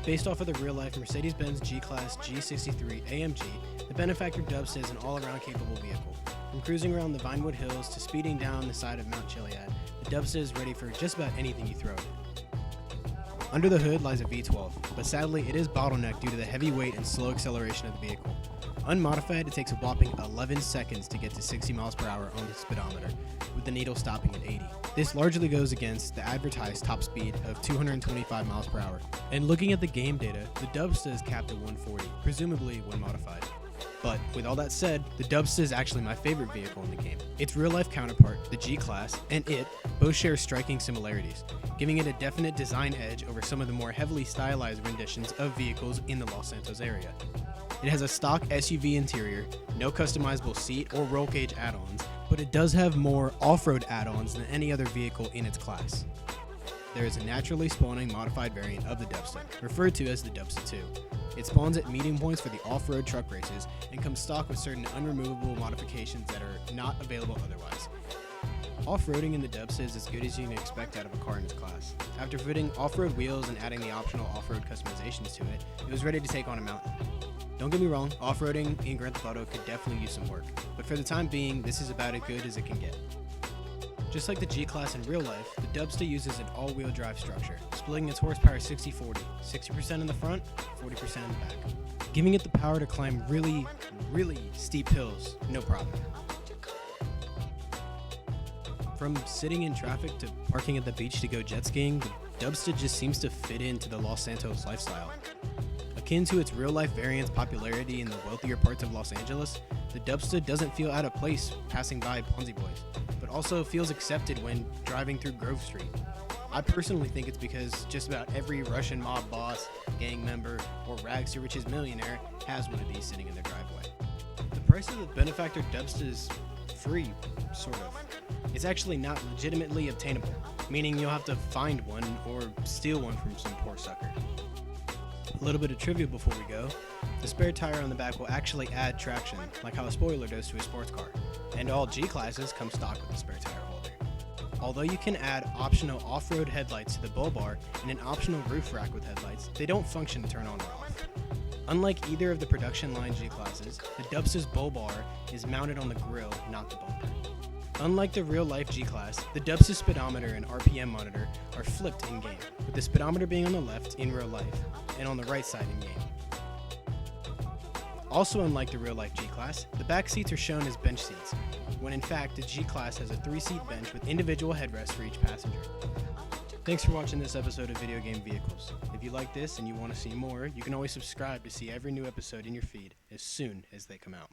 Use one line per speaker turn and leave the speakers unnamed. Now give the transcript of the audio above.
Based off of the real-life Mercedes-Benz G-Class G63 AMG, the Benefactor Dubsta is an all-around capable vehicle. From cruising around the Vinewood Hills to speeding down the side of Mount Chiliad, the Dubsta is ready for just about anything you throw at it. Under the hood lies a V12, but sadly it is bottlenecked due to the heavy weight and slow acceleration of the vehicle. Unmodified, it takes a whopping 11 seconds to get to 60 miles per hour on the speedometer, with the needle stopping at 80. This largely goes against the advertised top speed of 225 miles per hour. And looking at the game data, the Dubsta is capped at 140, presumably when modified. But with all that said, the Dubsta is actually my favorite vehicle in the game. Its real-life counterpart, the G-Class, and it both share striking similarities, giving it a definite design edge over some of the more heavily stylized renditions of vehicles in the Los Santos area. It has a stock SUV interior, no customizable seat or roll cage add-ons, but it does have more off-road add-ons than any other vehicle in its class. There is a naturally spawning modified variant of the Dubsta, referred to as the Dubsta 2. It spawns at medium points for the off-road truck races and comes stock with certain unremovable modifications that are not available otherwise. Off-roading in the Dubsta is as good as you can expect out of a car in its class. After fitting off-road wheels and adding the optional off-road customizations to it, it was ready to take on a mountain. Don't get me wrong, off-roading in Grand Theft Auto could definitely use some work, but for the time being, this is about as good as it can get. Just like the G-Class in real life, the Dubsta uses an all-wheel drive structure, splitting its horsepower 60-40, 60% in the front, 40% in the back, giving it the power to climb really, really steep hills, no problem. From sitting in traffic to parking at the beach to go jet skiing, the Dubsta just seems to fit into the Los Santos lifestyle. Akin to its real-life variant's popularity in the wealthier parts of Los Angeles, the Dubsta doesn't feel out of place passing by Ponzi Boys, but also feels accepted when driving through Grove Street. I personally think it's because just about every Russian mob boss, gang member, or rags to riches millionaire has one of these sitting in their driveway. The price of the Benefactor Dubsta is free, sort of. It's actually not legitimately obtainable, meaning you'll have to find one or steal one from some poor sucker. A little bit of trivia before we go. The spare tire on the back will actually add traction, like how a spoiler does to a sports car, and all G-Classes come stock with a spare tire holder. Although you can add optional off-road headlights to the bull bar and an optional roof rack with headlights, they don't function to turn on or off. Unlike either of the production line G-Classes, the Dubsta's bull bar is mounted on the grille, not the bumper. Unlike the real-life G-Class, the Dubsta speedometer and RPM monitor are flipped in-game, with the speedometer being on the left in real life, and on the right side in-game. Also unlike the real-life G-Class, the back seats are shown as bench seats, when in fact the G-Class has a 3-seat bench with individual headrests for each passenger. Thanks for watching this episode of Video Game Vehicles. If you like this and you want to see more, you can always subscribe to see every new episode in your feed as soon as they come out.